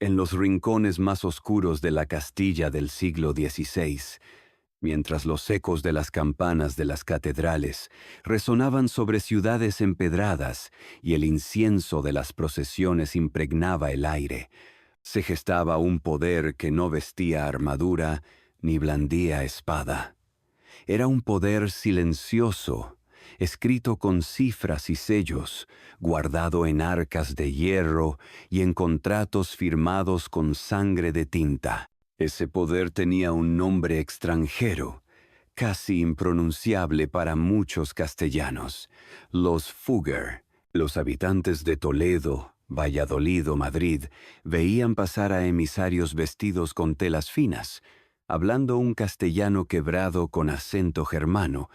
en los rincones más oscuros de la Castilla del siglo XVI, mientras los ecos de las campanas de las catedrales resonaban sobre ciudades empedradas y el incienso de las procesiones impregnaba el aire, se gestaba un poder que no vestía armadura ni blandía espada. Era un poder silencioso, escrito con cifras y sellos, guardado en arcas de hierro y en contratos firmados con sangre de tinta. Ese poder tenía un nombre extranjero, casi impronunciable para muchos castellanos: los Fugger. Los habitantes de Toledo, Valladolid o Madrid veían pasar a emisarios vestidos con telas finas, hablando un castellano quebrado con acento germano,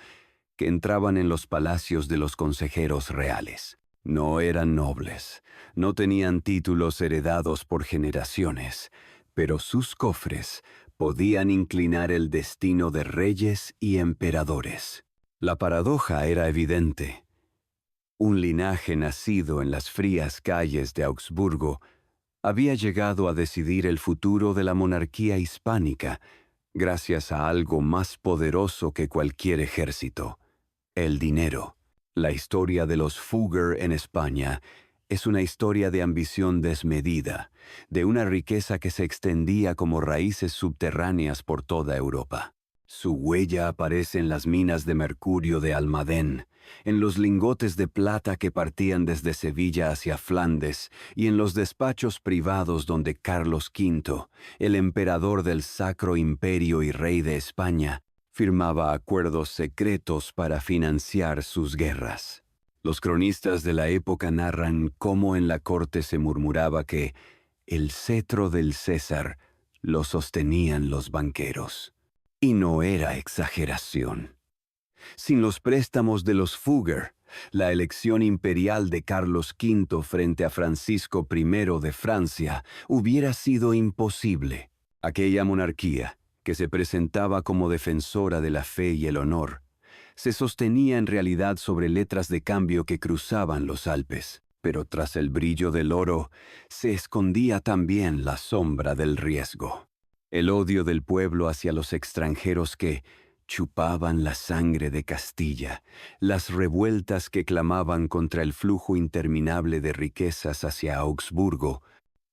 que entraban en los palacios de los consejeros reales. No eran nobles, no tenían títulos heredados por generaciones, pero sus cofres podían inclinar el destino de reyes y emperadores. La paradoja era evidente. Un linaje nacido en las frías calles de Augsburgo había llegado a decidir el futuro de la monarquía hispánica gracias a algo más poderoso que cualquier ejército: el dinero. La historia de los Fugger en España es una historia de ambición desmedida, de una riqueza que se extendía como raíces subterráneas por toda Europa. Su huella aparece en las minas de mercurio de Almadén, en los lingotes de plata que partían desde Sevilla hacia Flandes y en los despachos privados donde Carlos V, el emperador del Sacro Imperio y rey de España, firmaba acuerdos secretos para financiar sus guerras. Los cronistas de la época narran cómo en la corte se murmuraba que el cetro del César lo sostenían los banqueros. Y no era exageración. Sin los préstamos de los Fugger, la elección imperial de Carlos V frente a Francisco I de Francia hubiera sido imposible. Aquella monarquía, que se presentaba como defensora de la fe y el honor, se sostenía en realidad sobre letras de cambio que cruzaban los Alpes, pero tras el brillo del oro se escondía también la sombra del riesgo. El odio del pueblo hacia los extranjeros que chupaban la sangre de Castilla, las revueltas que clamaban contra el flujo interminable de riquezas hacia Augsburgo,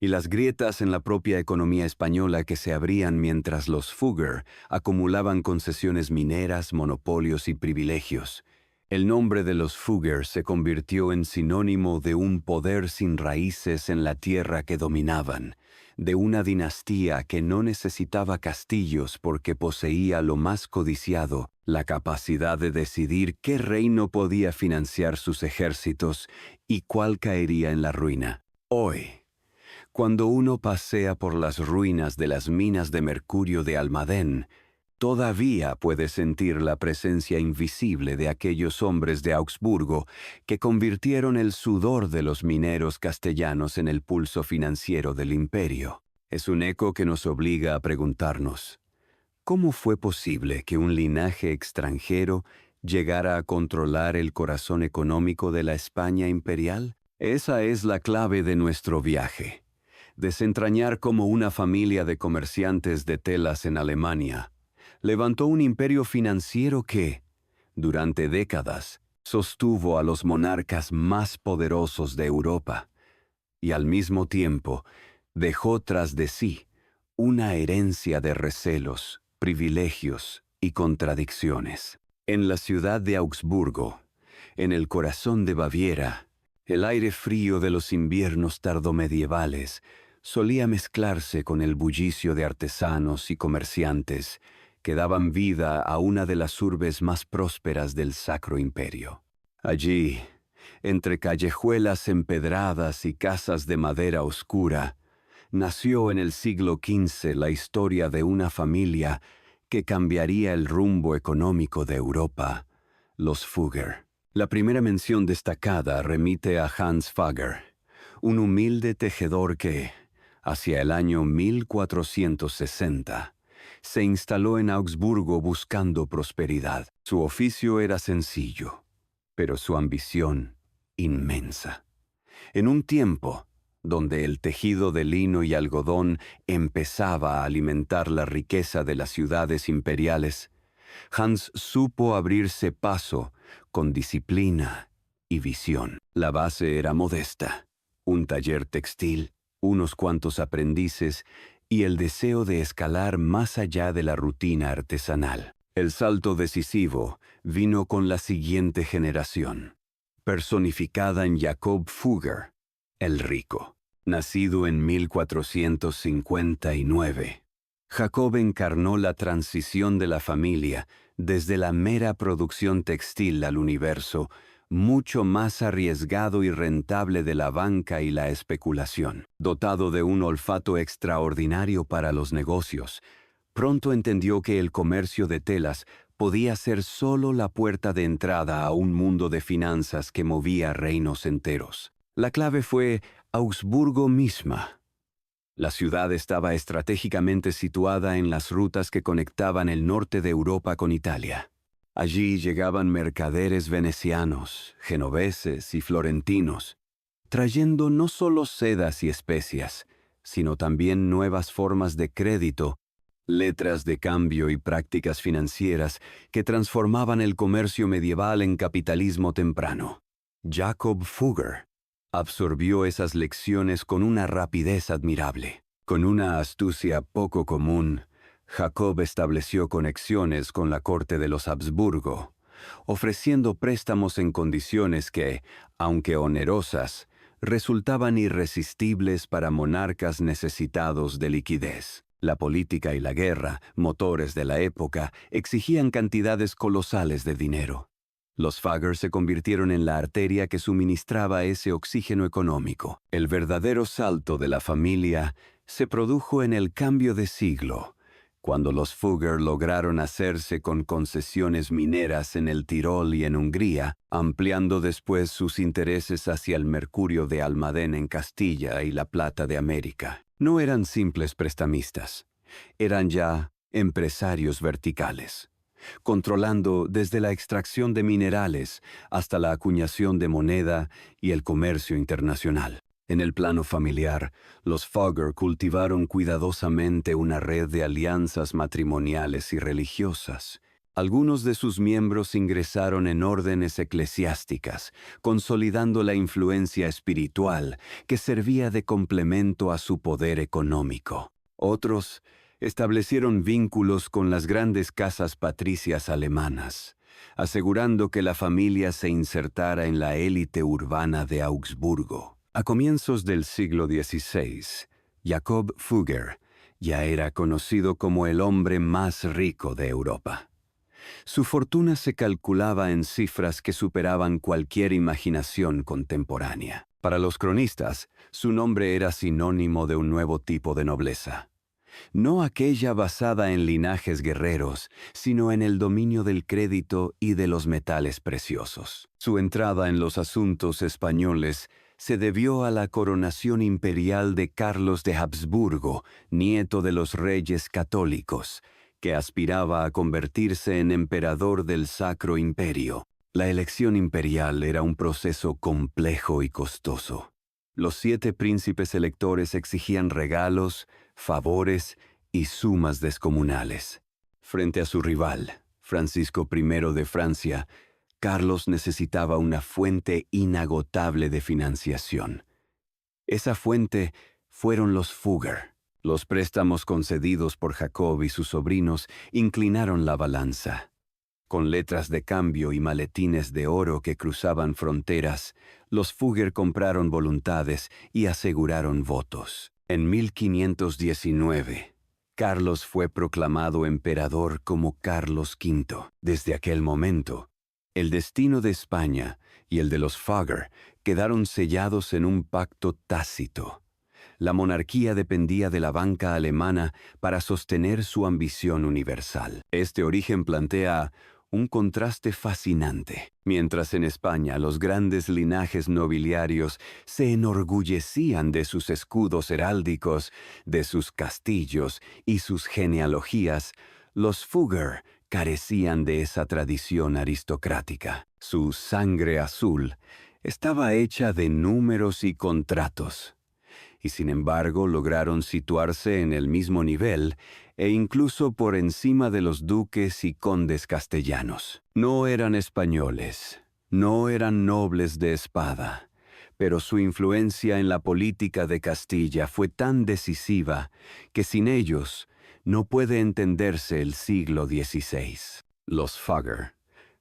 y las grietas en la propia economía española que se abrían mientras los Fugger acumulaban concesiones mineras, monopolios y privilegios. El nombre de los Fugger se convirtió en sinónimo de un poder sin raíces en la tierra que dominaban, de una dinastía que no necesitaba castillos porque poseía lo más codiciado: la capacidad de decidir qué reino podía financiar sus ejércitos y cuál caería en la ruina. Hoy, cuando uno pasea por las ruinas de las minas de mercurio de Almadén, todavía puede sentir la presencia invisible de aquellos hombres de Augsburgo que convirtieron el sudor de los mineros castellanos en el pulso financiero del imperio. Es un eco que nos obliga a preguntarnos: ¿cómo fue posible que un linaje extranjero llegara a controlar el corazón económico de la España imperial? Esa es la clave de nuestro viaje: desentrañar cómo una familia de comerciantes de telas en Alemania levantó un imperio financiero que, durante décadas, sostuvo a los monarcas más poderosos de Europa y al mismo tiempo dejó tras de sí una herencia de recelos, privilegios y contradicciones. En la ciudad de Augsburgo, en el corazón de Baviera, el aire frío de los inviernos tardomedievales solía mezclarse con el bullicio de artesanos y comerciantes que daban vida a una de las urbes más prósperas del Sacro Imperio. Allí, entre callejuelas empedradas y casas de madera oscura, nació en el siglo XV la historia de una familia que cambiaría el rumbo económico de Europa: los Fugger. La primera mención destacada remite a Hans Fagger, un humilde tejedor que, hacia el año 1460, se instaló en Augsburgo buscando prosperidad. Su oficio era sencillo, pero su ambición inmensa. En un tiempo donde el tejido de lino y algodón empezaba a alimentar la riqueza de las ciudades imperiales, Hans supo abrirse paso con disciplina y visión. La base era modesta: un taller textil, unos cuantos aprendices y el deseo de escalar más allá de la rutina artesanal. El salto decisivo vino con la siguiente generación, personificada en Jakob Fugger, el rico. Nacido en 1459, Jacob encarnó la transición de la familia desde la mera producción textil al universo, mucho más arriesgado y rentable de la banca y la especulación. Dotado de un olfato extraordinario para los negocios, pronto entendió que el comercio de telas podía ser solo la puerta de entrada a un mundo de finanzas que movía reinos enteros. La clave fue Augsburgo misma. La ciudad estaba estratégicamente situada en las rutas que conectaban el norte de Europa con Italia. Allí llegaban mercaderes venecianos, genoveses y florentinos, trayendo no solo sedas y especias, sino también nuevas formas de crédito, letras de cambio y prácticas financieras que transformaban el comercio medieval en capitalismo temprano. Jakob Fugger absorbió esas lecciones con una rapidez admirable. Con una astucia poco común, Jacob estableció conexiones con la corte de los Habsburgo, ofreciendo préstamos en condiciones que, aunque onerosas, resultaban irresistibles para monarcas necesitados de liquidez. La política y la guerra, motores de la época, exigían cantidades colosales de dinero. Los Fugger se convirtieron en la arteria que suministraba ese oxígeno económico. El verdadero salto de la familia se produjo en el cambio de siglo, cuando los Fugger lograron hacerse con concesiones mineras en el Tirol y en Hungría, ampliando después sus intereses hacia el mercurio de Almadén en Castilla y la plata de América. No eran simples prestamistas, eran ya empresarios verticales, controlando desde la extracción de minerales hasta la acuñación de moneda y el comercio internacional. En el plano familiar, los Fugger cultivaron cuidadosamente una red de alianzas matrimoniales y religiosas. Algunos de sus miembros ingresaron en órdenes eclesiásticas, consolidando la influencia espiritual que servía de complemento a su poder económico. Otros establecieron vínculos con las grandes casas patricias alemanas, asegurando que la familia se insertara en la élite urbana de Augsburgo. A comienzos del siglo XVI, Jakob Fugger ya era conocido como el hombre más rico de Europa. Su fortuna se calculaba en cifras que superaban cualquier imaginación contemporánea. Para los cronistas, su nombre era sinónimo de un nuevo tipo de nobleza. No aquella basada en linajes guerreros, sino en el dominio del crédito y de los metales preciosos. Su entrada en los asuntos españoles se debió a la coronación imperial de Carlos de Habsburgo, nieto de los reyes católicos, que aspiraba a convertirse en emperador del Sacro Imperio. La elección imperial era un proceso complejo y costoso. Los 7 príncipes electores exigían regalos, favores y sumas descomunales. Frente a su rival, Francisco I de Francia, Carlos necesitaba una fuente inagotable de financiación. Esa fuente fueron los Fugger. Los préstamos concedidos por Jacob y sus sobrinos inclinaron la balanza. Con letras de cambio y maletines de oro que cruzaban fronteras, los Fugger compraron voluntades y aseguraron votos. En 1519, Carlos fue proclamado emperador como Carlos V. Desde aquel momento, el destino de España y el de los Fugger quedaron sellados en un pacto tácito. La monarquía dependía de la banca alemana para sostener su ambición universal. Este origen plantea un contraste fascinante. Mientras en España los grandes linajes nobiliarios se enorgullecían de sus escudos heráldicos, de sus castillos y sus genealogías, los Fugger carecían de esa tradición aristocrática. Su sangre azul estaba hecha de números y contratos. y sin embargo lograron situarse en el mismo nivel e incluso por encima de los duques y condes castellanos. No eran españoles, no eran nobles de espada, pero su influencia en la política de Castilla fue tan decisiva que sin ellos no puede entenderse el siglo XVI. Los Fugger,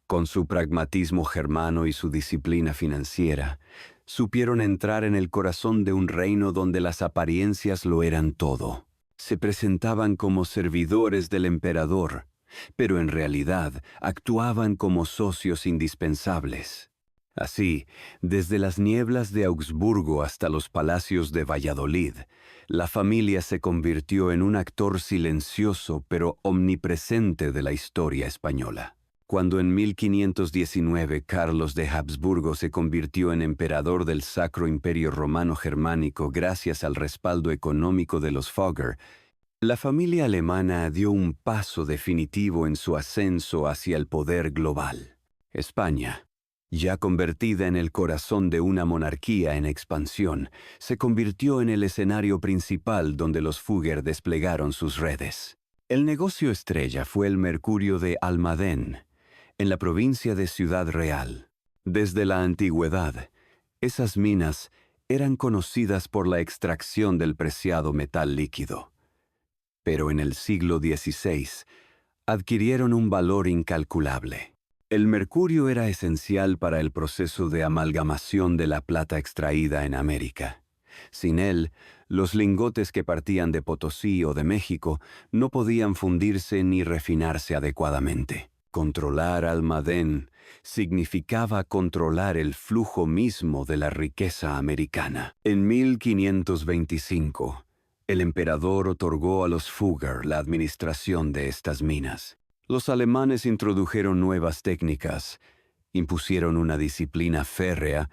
con su pragmatismo germano y su disciplina financiera, supieron entrar en el corazón de un reino donde las apariencias lo eran todo. Se presentaban como servidores del emperador, pero en realidad actuaban como socios indispensables. Así, desde las nieblas de Augsburgo hasta los palacios de Valladolid, la familia se convirtió en un actor silencioso pero omnipresente de la historia española. Cuando en 1519 Carlos de Habsburgo se convirtió en emperador del Sacro Imperio Romano Germánico gracias al respaldo económico de los Fugger, la familia alemana dio un paso definitivo en su ascenso hacia el poder global. España, ya convertida en el corazón de una monarquía en expansión, se convirtió en el escenario principal donde los Fugger desplegaron sus redes. El negocio estrella fue el mercurio de Almadén, en la provincia de Ciudad Real. Desde la antigüedad, esas minas eran conocidas por la extracción del preciado metal líquido. Pero en el siglo XVI adquirieron un valor incalculable. El mercurio era esencial para el proceso de amalgamación de la plata extraída en América. Sin él, los lingotes que partían de Potosí o de México no podían fundirse ni refinarse adecuadamente. Controlar Almadén significaba controlar el flujo mismo de la riqueza americana. En 1525, el emperador otorgó a los Fugger la administración de estas minas. Los alemanes introdujeron nuevas técnicas, impusieron una disciplina férrea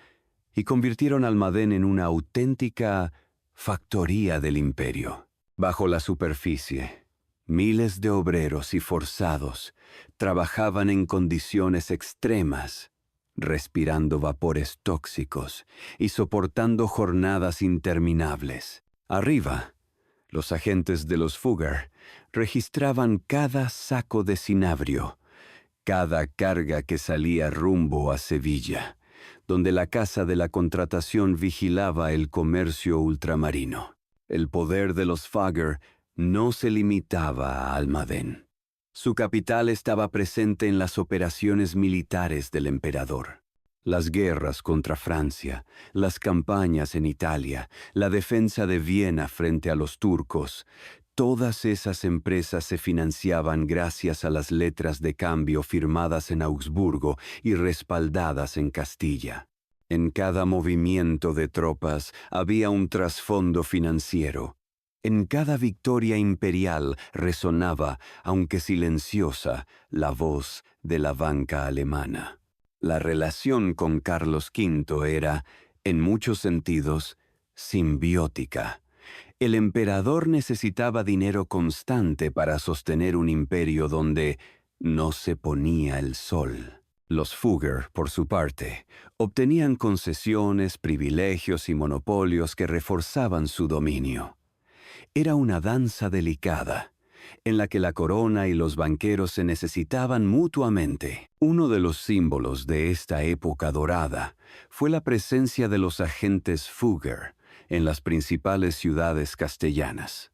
y convirtieron Almadén en una auténtica factoría del imperio. Bajo la superficie, miles de obreros y forzados trabajaban en condiciones extremas, respirando vapores tóxicos y soportando jornadas interminables. Arriba, los agentes de los Fugger registraban cada saco de cinabrio, cada carga que salía rumbo a Sevilla, donde la Casa de la Contratación vigilaba el comercio ultramarino. El poder de los Fugger no se limitaba a Almadén. Su capital estaba presente en las operaciones militares del emperador. Las guerras contra Francia, las campañas en Italia, la defensa de Viena frente a los turcos, todas esas empresas se financiaban gracias a las letras de cambio firmadas en Augsburgo y respaldadas en Castilla. En cada movimiento de tropas había un trasfondo financiero. En cada victoria imperial resonaba, aunque silenciosa, la voz de la banca alemana. La relación con Carlos V era, en muchos sentidos, simbiótica. El emperador necesitaba dinero constante para sostener un imperio donde no se ponía el sol. Los Fugger, por su parte, obtenían concesiones, privilegios y monopolios que reforzaban su dominio. Era una danza delicada, en la que la corona y los banqueros se necesitaban mutuamente. Uno de los símbolos de esta época dorada fue la presencia de los agentes Fugger en las principales ciudades castellanas.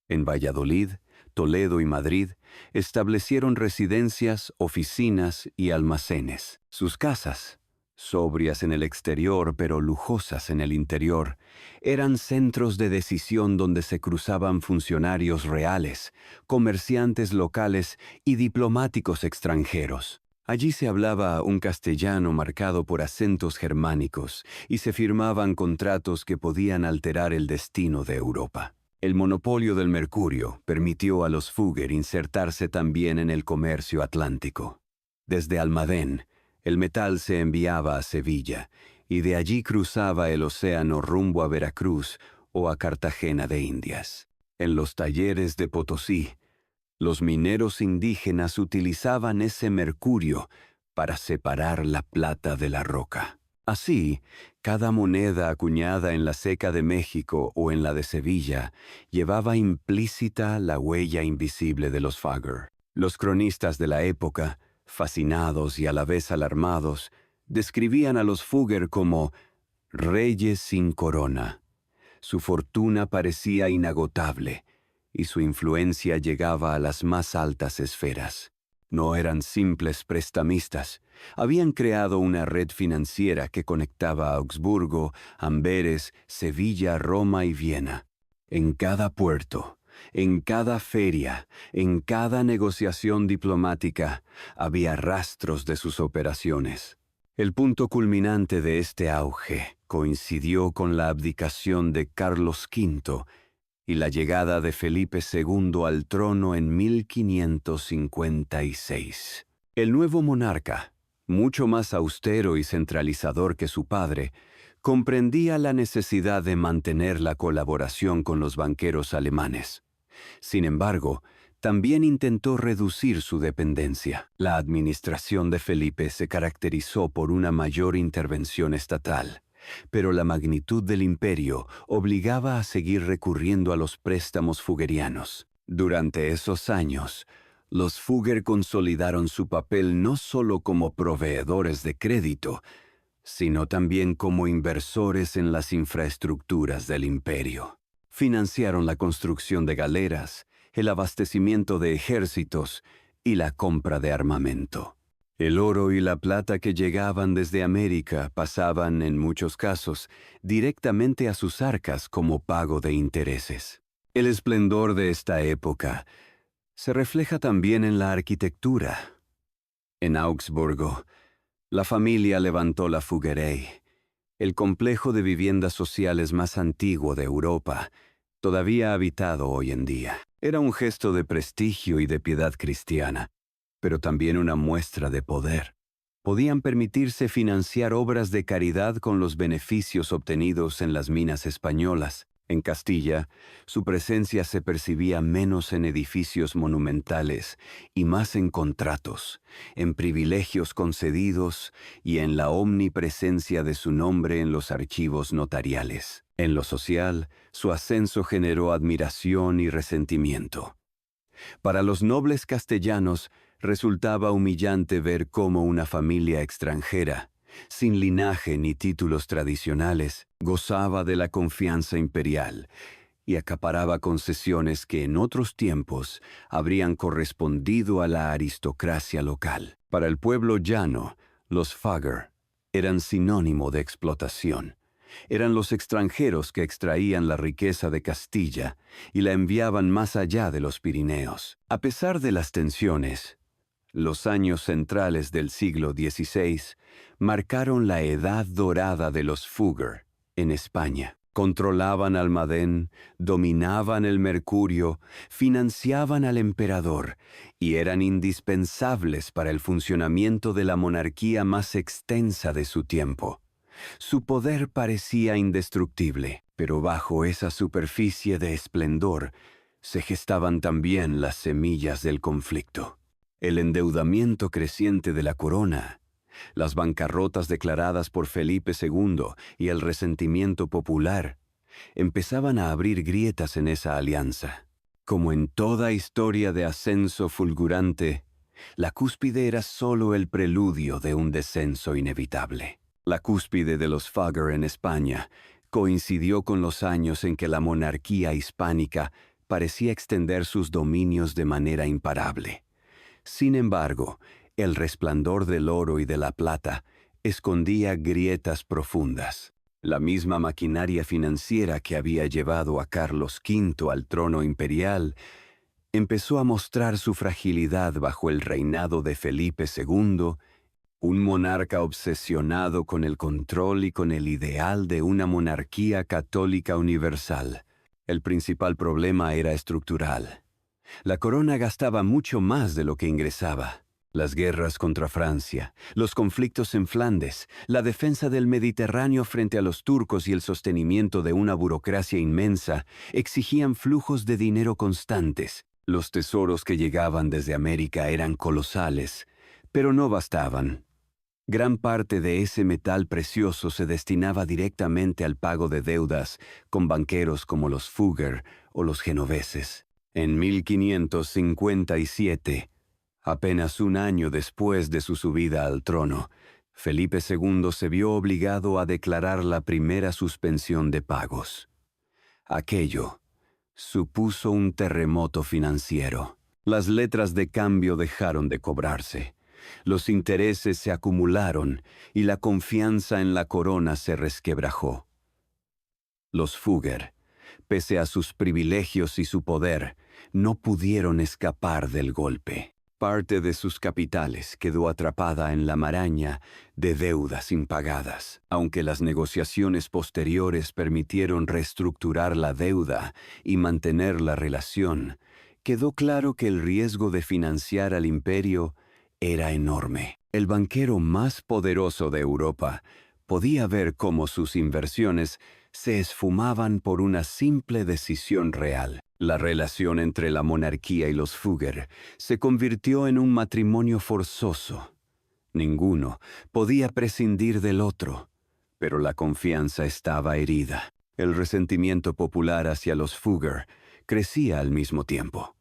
En Valladolid, Toledo y Madrid establecieron residencias, oficinas y almacenes. Sus casas, sobrias en el exterior pero lujosas en el interior, eran centros de decisión donde se cruzaban funcionarios reales, comerciantes locales y diplomáticos extranjeros. Allí se hablaba un castellano marcado por acentos germánicos y se firmaban contratos que podían alterar el destino de Europa. El monopolio del mercurio permitió a los Fugger insertarse también en el comercio atlántico. Desde Almadén, el metal se enviaba a Sevilla y de allí cruzaba el océano rumbo a Veracruz o a Cartagena de Indias. En los talleres de Potosí, los mineros indígenas utilizaban ese mercurio para separar la plata de la roca. Así, cada moneda acuñada en la Ceca de México o en la de Sevilla llevaba implícita la huella invisible de los Fugger. Los cronistas de la época, fascinados y a la vez alarmados, describían a los Fugger como reyes sin corona. Su fortuna parecía inagotable y su influencia llegaba a las más altas esferas. No eran simples prestamistas. Habían creado una red financiera que conectaba a Augsburgo, Amberes, Sevilla, Roma y Viena. En cada puerto, en cada feria, en cada negociación diplomática, había rastros de sus operaciones. El punto culminante de este auge coincidió con la abdicación de Carlos V y la llegada de Felipe II al trono en 1556. El nuevo monarca, mucho más austero y centralizador que su padre, comprendía la necesidad de mantener la colaboración con los banqueros alemanes. Sin embargo, también intentó reducir su dependencia. La administración de Felipe se caracterizó por una mayor intervención estatal, pero la magnitud del imperio obligaba a seguir recurriendo a los préstamos fuggerianos. Durante esos años, los Fugger consolidaron su papel no solo como proveedores de crédito, sino también como inversores en las infraestructuras del imperio. Financiaron la construcción de galeras, el abastecimiento de ejércitos y la compra de armamento. El oro y la plata que llegaban desde América pasaban, en muchos casos, directamente a sus arcas como pago de intereses. El esplendor de esta época se refleja también en la arquitectura. En Augsburgo, la familia levantó la Fuggerei, el complejo de viviendas sociales más antiguo de Europa, todavía habitado hoy en día. Era un gesto de prestigio y de piedad cristiana, pero también una muestra de poder. Podían permitirse financiar obras de caridad con los beneficios obtenidos en las minas españolas. En Castilla, su presencia se percibía menos en edificios monumentales y más en contratos, en privilegios concedidos y en la omnipresencia de su nombre en los archivos notariales. En lo social, su ascenso generó admiración y resentimiento. Para los nobles castellanos, resultaba humillante ver cómo una familia extranjera, sin linaje ni títulos tradicionales, gozaba de la confianza imperial y acaparaba concesiones que en otros tiempos habrían correspondido a la aristocracia local. Para el pueblo llano, los Fugger eran sinónimo de explotación. Eran los extranjeros que extraían la riqueza de Castilla y la enviaban más allá de los Pirineos. A pesar de las tensiones, los años centrales del siglo XVI marcaron la edad dorada de los Fugger en España. Controlaban Almadén, dominaban el mercurio, financiaban al emperador y eran indispensables para el funcionamiento de la monarquía más extensa de su tiempo. Su poder parecía indestructible, pero bajo esa superficie de esplendor se gestaban también las semillas del conflicto. El endeudamiento creciente de la corona, las bancarrotas declaradas por Felipe II y el resentimiento popular empezaban a abrir grietas en esa alianza. Como en toda historia de ascenso fulgurante, la cúspide era solo el preludio de un descenso inevitable. La cúspide de los Fugger en España coincidió con los años en que la monarquía hispánica parecía extender sus dominios de manera imparable. Sin embargo, el resplandor del oro y de la plata escondía grietas profundas. La misma maquinaria financiera que había llevado a Carlos V al trono imperial empezó a mostrar su fragilidad bajo el reinado de Felipe II, un monarca obsesionado con el control y con el ideal de una monarquía católica universal. El principal problema era estructural. La corona gastaba mucho más de lo que ingresaba. Las guerras contra Francia, los conflictos en Flandes, la defensa del Mediterráneo frente a los turcos y el sostenimiento de una burocracia inmensa exigían flujos de dinero constantes. Los tesoros que llegaban desde América eran colosales, pero no bastaban. Gran parte de ese metal precioso se destinaba directamente al pago de deudas con banqueros como los Fugger o los genoveses. En 1557, apenas un año después de su subida al trono, Felipe II se vio obligado a declarar la primera suspensión de pagos. Aquello supuso un terremoto financiero. Las letras de cambio dejaron de cobrarse. Los intereses se acumularon y la confianza en la corona se resquebrajó. Los Fugger, pese a sus privilegios y su poder, no pudieron escapar del golpe. Parte de sus capitales quedó atrapada en la maraña de deudas impagadas. Aunque las negociaciones posteriores permitieron reestructurar la deuda y mantener la relación, quedó claro que el riesgo de financiar al imperio era enorme. El banquero más poderoso de Europa podía ver cómo sus inversiones se esfumaban por una simple decisión real. La relación entre la monarquía y los Fugger se convirtió en un matrimonio forzoso. Ninguno podía prescindir del otro, pero la confianza estaba herida. El resentimiento popular hacia los Fugger crecía al mismo tiempo.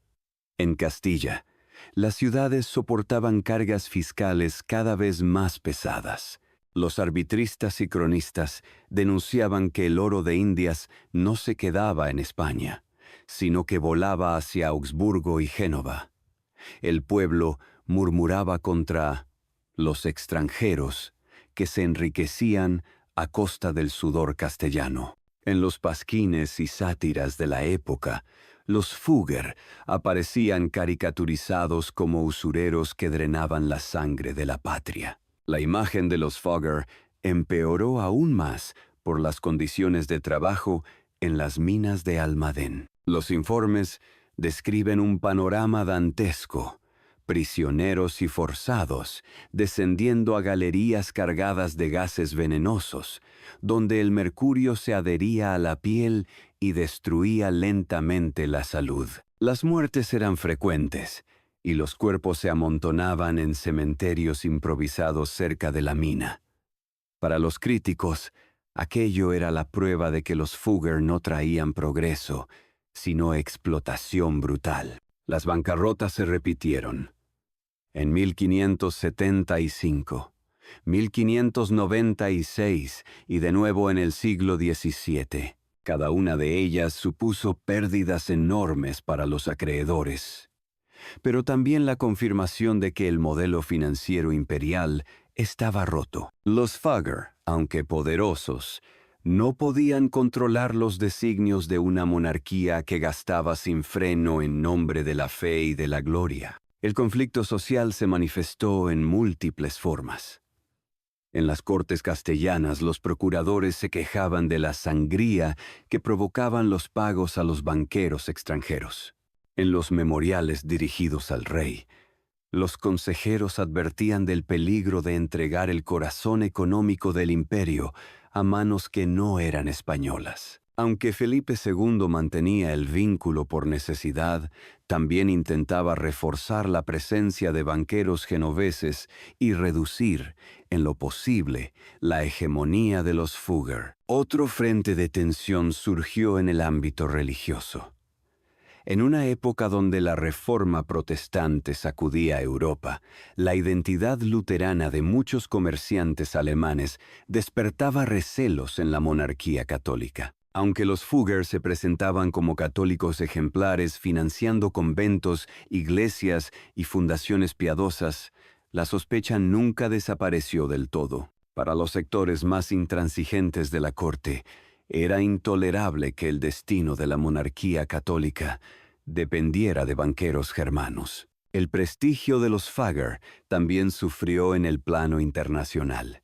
En Castilla, las ciudades soportaban cargas fiscales cada vez más pesadas. Los arbitristas y cronistas denunciaban que el oro de Indias no se quedaba en España, sino que volaba hacia Augsburgo y Génova. El pueblo murmuraba contra los extranjeros que se enriquecían a costa del sudor castellano. En los pasquines y sátiras de la época, los Fugger aparecían caricaturizados como usureros que drenaban la sangre de la patria. La imagen de los Fugger empeoró aún más por las condiciones de trabajo en las minas de Almadén. Los informes describen un panorama dantesco: prisioneros y forzados descendiendo a galerías cargadas de gases venenosos, donde el mercurio se adhería a la piel y destruía lentamente la salud. Las muertes eran frecuentes, y los cuerpos se amontonaban en cementerios improvisados cerca de la mina. Para los críticos, aquello era la prueba de que los Fugger no traían progreso, sino explotación brutal. Las bancarrotas se repitieron. En 1575, 1596 y de nuevo en el siglo XVII. Cada una de ellas supuso pérdidas enormes para los acreedores, pero también la confirmación de que el modelo financiero imperial estaba roto. Los Fugger, aunque poderosos, no podían controlar los designios de una monarquía que gastaba sin freno en nombre de la fe y de la gloria. El conflicto social se manifestó en múltiples formas. En las cortes castellanas, los procuradores se quejaban de la sangría que provocaban los pagos a los banqueros extranjeros. En los memoriales dirigidos al rey, los consejeros advertían del peligro de entregar el corazón económico del imperio a manos que no eran españolas. Aunque Felipe II mantenía el vínculo por necesidad, también intentaba reforzar la presencia de banqueros genoveses y reducir, en lo posible, la hegemonía de los Fugger. Otro frente de tensión surgió en el ámbito religioso. En una época donde la reforma protestante sacudía a Europa, la identidad luterana de muchos comerciantes alemanes despertaba recelos en la monarquía católica. Aunque los Fugger se presentaban como católicos ejemplares financiando conventos, iglesias y fundaciones piadosas, la sospecha nunca desapareció del todo. Para los sectores más intransigentes de la corte, era intolerable que el destino de la monarquía católica dependiera de banqueros germanos. El prestigio de los Fugger también sufrió en el plano internacional.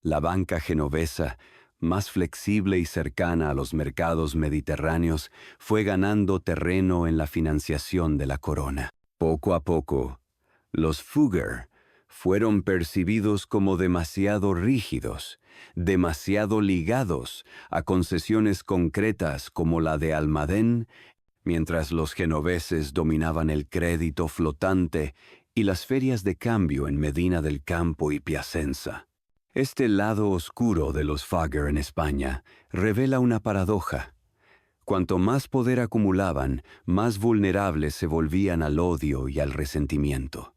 La banca genovesa, más flexible y cercana a los mercados mediterráneos, fue ganando terreno en la financiación de la corona. Poco a poco, los Fugger fueron percibidos como demasiado rígidos, demasiado ligados a concesiones concretas como la de Almadén, mientras los genoveses dominaban el crédito flotante y las ferias de cambio en Medina del Campo y Piacenza. Este lado oscuro de los Fugger en España revela una paradoja. Cuanto más poder acumulaban, más vulnerables se volvían al odio y al resentimiento.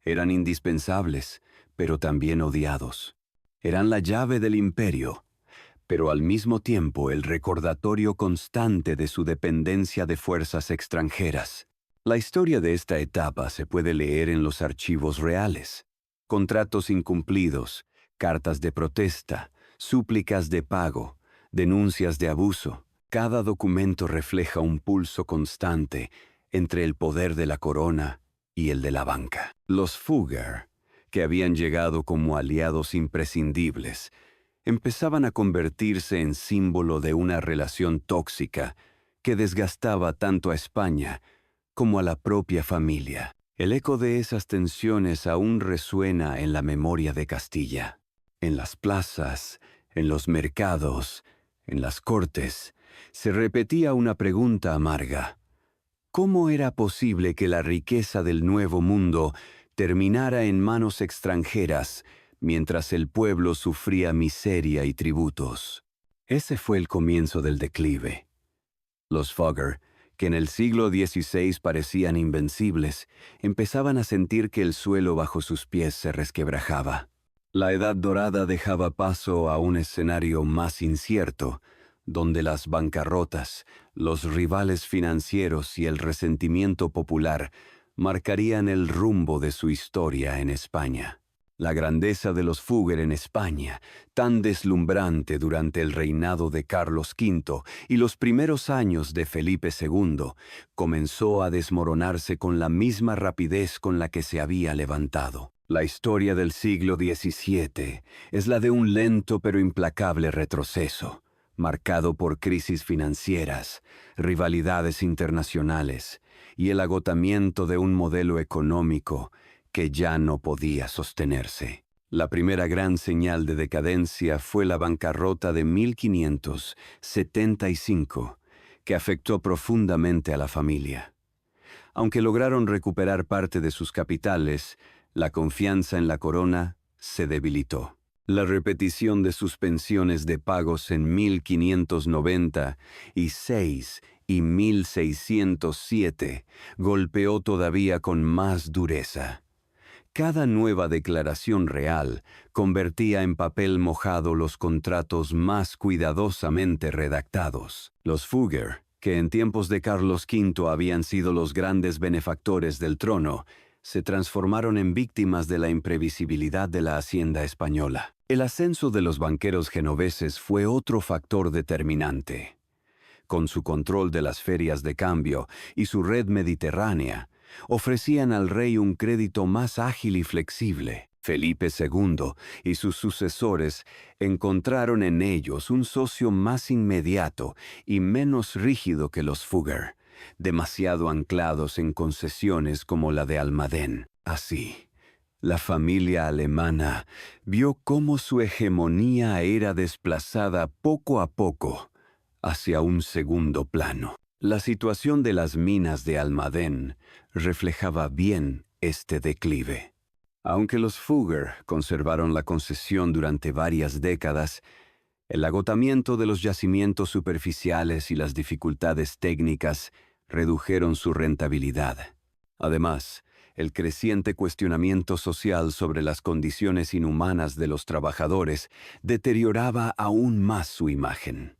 Eran indispensables, pero también odiados. Eran la llave del imperio, pero al mismo tiempo el recordatorio constante de su dependencia de fuerzas extranjeras. La historia de esta etapa se puede leer en los archivos reales. Contratos incumplidos, cartas de protesta, súplicas de pago, denuncias de abuso. Cada documento refleja un pulso constante entre el poder de la corona y el de la banca. Los Fugger, que habían llegado como aliados imprescindibles, empezaban a convertirse en símbolo de una relación tóxica que desgastaba tanto a España como a la propia familia. El eco de esas tensiones aún resuena en la memoria de Castilla. En las plazas, en los mercados, en las cortes, se repetía una pregunta amarga. ¿Cómo era posible que la riqueza del Nuevo Mundo terminara en manos extranjeras mientras el pueblo sufría miseria y tributos? Ese fue el comienzo del declive. Los Fugger, que en el siglo XVI parecían invencibles, empezaban a sentir que el suelo bajo sus pies se resquebrajaba. La Edad Dorada dejaba paso a un escenario más incierto, donde las bancarrotas, los rivales financieros y el resentimiento popular marcarían el rumbo de su historia en España. La grandeza de los Fugger en España, tan deslumbrante durante el reinado de Carlos V y los primeros años de Felipe II, comenzó a desmoronarse con la misma rapidez con la que se había levantado. La historia del siglo XVII es la de un lento pero implacable retroceso, marcado por crisis financieras, rivalidades internacionales y el agotamiento de un modelo económico que ya no podía sostenerse. La primera gran señal de decadencia fue la bancarrota de 1575, que afectó profundamente a la familia. Aunque lograron recuperar parte de sus capitales, la confianza en la corona se debilitó. La repetición de suspensiones de pagos en 1596 y 1607 golpeó todavía con más dureza. Cada nueva declaración real convertía en papel mojado los contratos más cuidadosamente redactados. Los Fugger, que en tiempos de Carlos V habían sido los grandes benefactores del trono, se transformaron en víctimas de la imprevisibilidad de la hacienda española. El ascenso de los banqueros genoveses fue otro factor determinante. Con su control de las ferias de cambio y su red mediterránea, ofrecían al rey un crédito más ágil y flexible. Felipe II y sus sucesores encontraron en ellos un socio más inmediato y menos rígido que los Fugger, demasiado anclados en concesiones como la de Almadén. Así, la familia alemana vio cómo su hegemonía era desplazada poco a poco hacia un segundo plano. La situación de las minas de Almadén reflejaba bien este declive. Aunque los Fugger conservaron la concesión durante varias décadas, el agotamiento de los yacimientos superficiales y las dificultades técnicas redujeron su rentabilidad. Además, el creciente cuestionamiento social sobre las condiciones inhumanas de los trabajadores deterioraba aún más su imagen.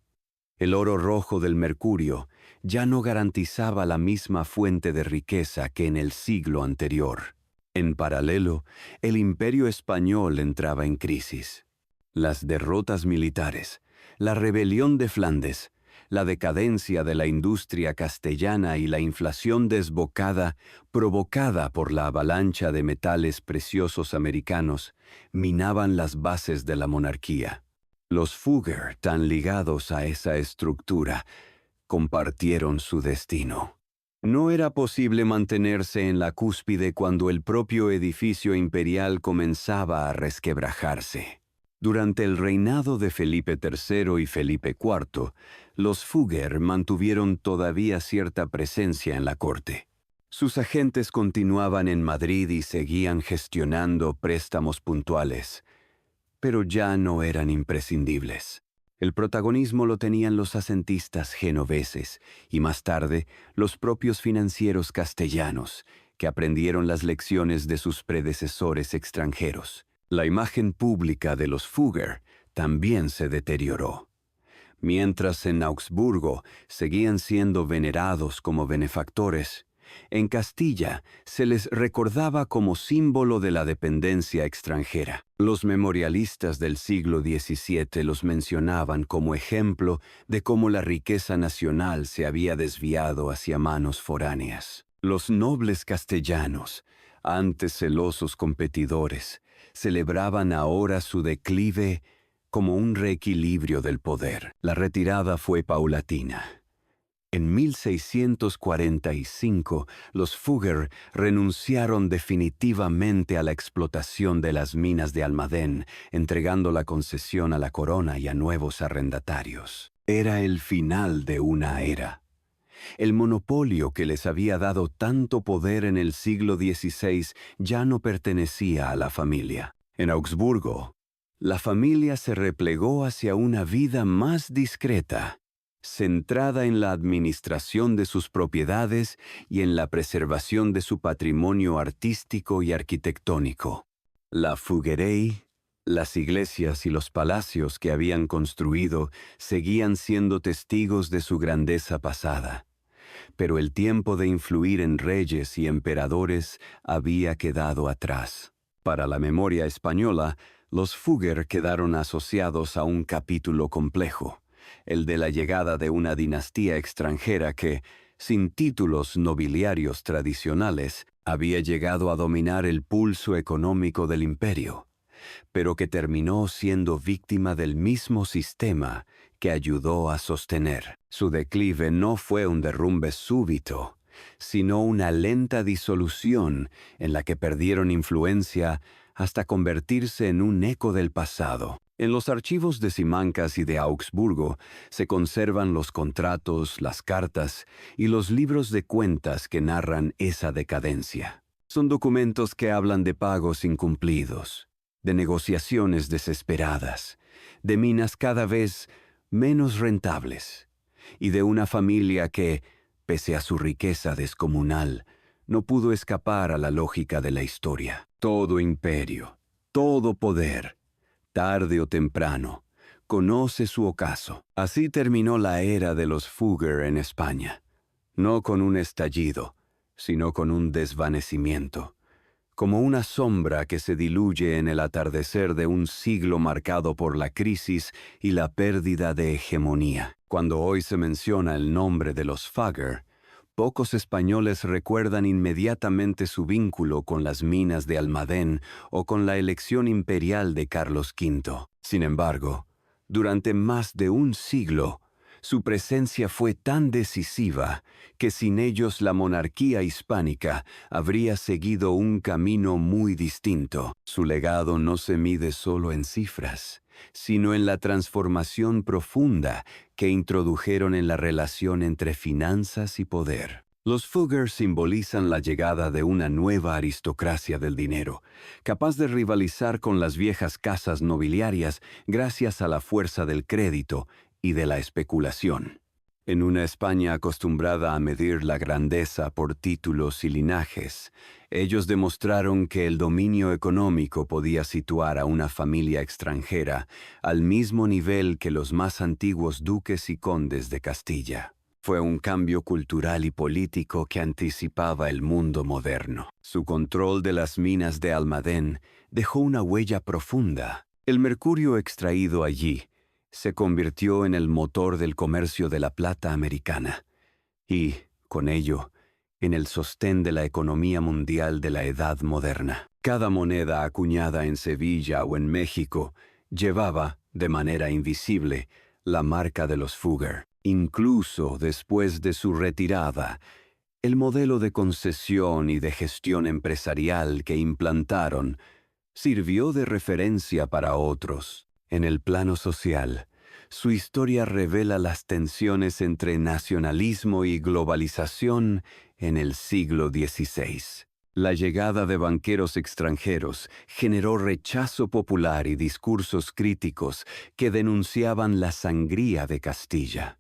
El oro rojo del mercurio ya no garantizaba la misma fuente de riqueza que en el siglo anterior. En paralelo, el imperio español entraba en crisis. Las derrotas militares, la rebelión de Flandes, la decadencia de la industria castellana y la inflación desbocada provocada por la avalancha de metales preciosos americanos minaban las bases de la monarquía. Los Fugger, tan ligados a esa estructura, compartieron su destino. No era posible mantenerse en la cúspide cuando el propio edificio imperial comenzaba a resquebrajarse. Durante el reinado de Felipe III y Felipe IV, los Fugger mantuvieron todavía cierta presencia en la corte. Sus agentes continuaban en Madrid y seguían gestionando préstamos puntuales, pero ya no eran imprescindibles. El protagonismo lo tenían los asentistas genoveses y más tarde los propios financieros castellanos, que aprendieron las lecciones de sus predecesores extranjeros. La imagen pública de los Fugger también se deterioró. Mientras en Augsburgo seguían siendo venerados como benefactores, en Castilla se les recordaba como símbolo de la dependencia extranjera. Los memorialistas del siglo XVII los mencionaban como ejemplo de cómo la riqueza nacional se había desviado hacia manos foráneas. Los nobles castellanos, antes celosos competidores, celebraban ahora su declive como un reequilibrio del poder. La retirada fue paulatina. En 1645, los Fugger renunciaron definitivamente a la explotación de las minas de Almadén, entregando la concesión a la corona y a nuevos arrendatarios. Era el final de una era. El monopolio que les había dado tanto poder en el siglo XVI ya no pertenecía a la familia. En Augsburgo, la familia se replegó hacia una vida más discreta, centrada en la administración de sus propiedades y en la preservación de su patrimonio artístico y arquitectónico. La Fuggerei, las iglesias y los palacios que habían construido seguían siendo testigos de su grandeza pasada, pero el tiempo de influir en reyes y emperadores había quedado atrás. Para la memoria española, los Fugger quedaron asociados a un capítulo complejo, el de la llegada de una dinastía extranjera que, sin títulos nobiliarios tradicionales, había llegado a dominar el pulso económico del imperio, pero que terminó siendo víctima del mismo sistema que ayudó a sostener. Su declive no fue un derrumbe súbito, sino una lenta disolución en la que perdieron influencia hasta convertirse en un eco del pasado. En los archivos de Simancas y de Augsburgo se conservan los contratos, las cartas y los libros de cuentas que narran esa decadencia. Son documentos que hablan de pagos incumplidos, de negociaciones desesperadas, de minas cada vez menos rentables y de una familia que, pese a su riqueza descomunal, no pudo escapar a la lógica de la historia. Todo imperio, todo poder, tarde o temprano, conoce su ocaso. Así terminó la era de los Fugger en España, no con un estallido, sino con un desvanecimiento, como una sombra que se diluye en el atardecer de un siglo marcado por la crisis y la pérdida de hegemonía. Cuando hoy se menciona el nombre de los Fugger, pocos españoles recuerdan inmediatamente su vínculo con las minas de Almadén o con la elección imperial de Carlos V. Sin embargo, durante más de un siglo, su presencia fue tan decisiva que sin ellos la monarquía hispánica habría seguido un camino muy distinto. Su legado no se mide solo en cifras, sino en la transformación profunda que introdujeron en la relación entre finanzas y poder. Los Fugger simbolizan la llegada de una nueva aristocracia del dinero, capaz de rivalizar con las viejas casas nobiliarias gracias a la fuerza del crédito y de la especulación. En una España acostumbrada a medir la grandeza por títulos y linajes, ellos demostraron que el dominio económico podía situar a una familia extranjera al mismo nivel que los más antiguos duques y condes de Castilla. Fue un cambio cultural y político que anticipaba el mundo moderno. Su control de las minas de Almadén dejó una huella profunda. El mercurio extraído allí se convirtió en el motor del comercio de la plata americana y, con ello, en el sostén de la economía mundial de la Edad Moderna. Cada moneda acuñada en Sevilla o en México llevaba, de manera invisible, la marca de los Fugger. Incluso después de su retirada, el modelo de concesión y de gestión empresarial que implantaron sirvió de referencia para otros. En el plano social, su historia revela las tensiones entre nacionalismo y globalización en el siglo XVI. La llegada de banqueros extranjeros generó rechazo popular y discursos críticos que denunciaban la sangría de Castilla.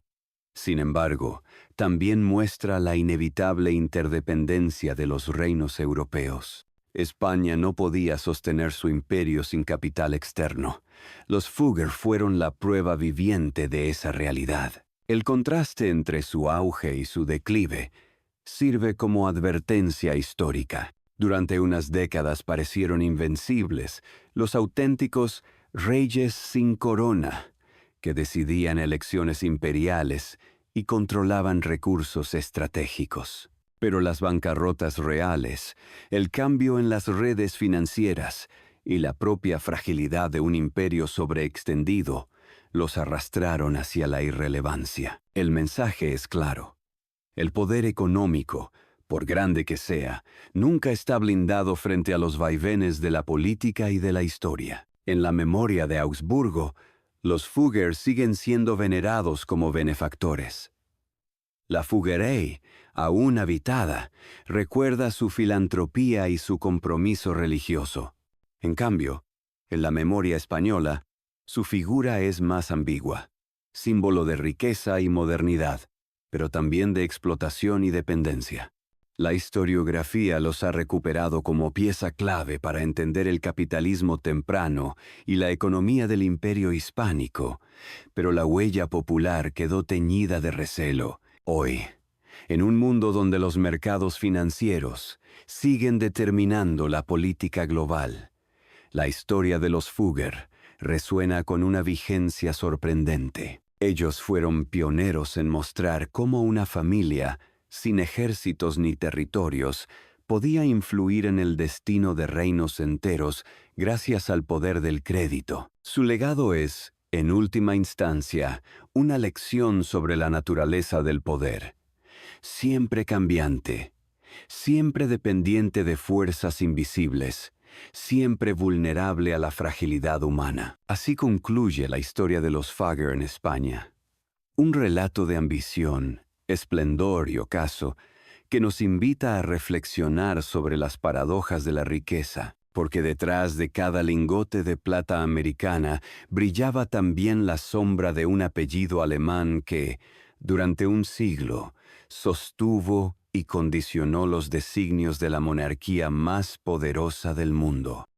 Sin embargo, también muestra la inevitable interdependencia de los reinos europeos. España no podía sostener su imperio sin capital externo. Los Fugger fueron la prueba viviente de esa realidad. El contraste entre su auge y su declive sirve como advertencia histórica. Durante unas décadas parecieron invencibles, los auténticos reyes sin corona, que decidían elecciones imperiales y controlaban recursos estratégicos. Pero las bancarrotas reales, el cambio en las redes financieras y la propia fragilidad de un imperio sobreextendido los arrastraron hacia la irrelevancia. El mensaje es claro. El poder económico, por grande que sea, nunca está blindado frente a los vaivenes de la política y de la historia. En la memoria de Augsburgo, los Fugger siguen siendo venerados como benefactores. La Fuggerei, aún habitada, recuerda su filantropía y su compromiso religioso. En cambio, en la memoria española, su figura es más ambigua, símbolo de riqueza y modernidad, pero también de explotación y dependencia. La historiografía los ha recuperado como pieza clave para entender el capitalismo temprano y la economía del imperio hispánico, pero la huella popular quedó teñida de recelo. Hoy, en un mundo donde los mercados financieros siguen determinando la política global, la historia de los Fugger resuena con una vigencia sorprendente. Ellos fueron pioneros en mostrar cómo una familia, sin ejércitos ni territorios, podía influir en el destino de reinos enteros gracias al poder del crédito. Su legado es, en última instancia, una lección sobre la naturaleza del poder. Siempre cambiante, siempre dependiente de fuerzas invisibles, siempre vulnerable a la fragilidad humana. Así concluye la historia de los Fugger en España. Un relato de ambición, esplendor y ocaso que nos invita a reflexionar sobre las paradojas de la riqueza, porque detrás de cada lingote de plata americana brillaba también la sombra de un apellido alemán que, durante un siglo, sostuvo y condicionó los designios de la monarquía más poderosa del mundo.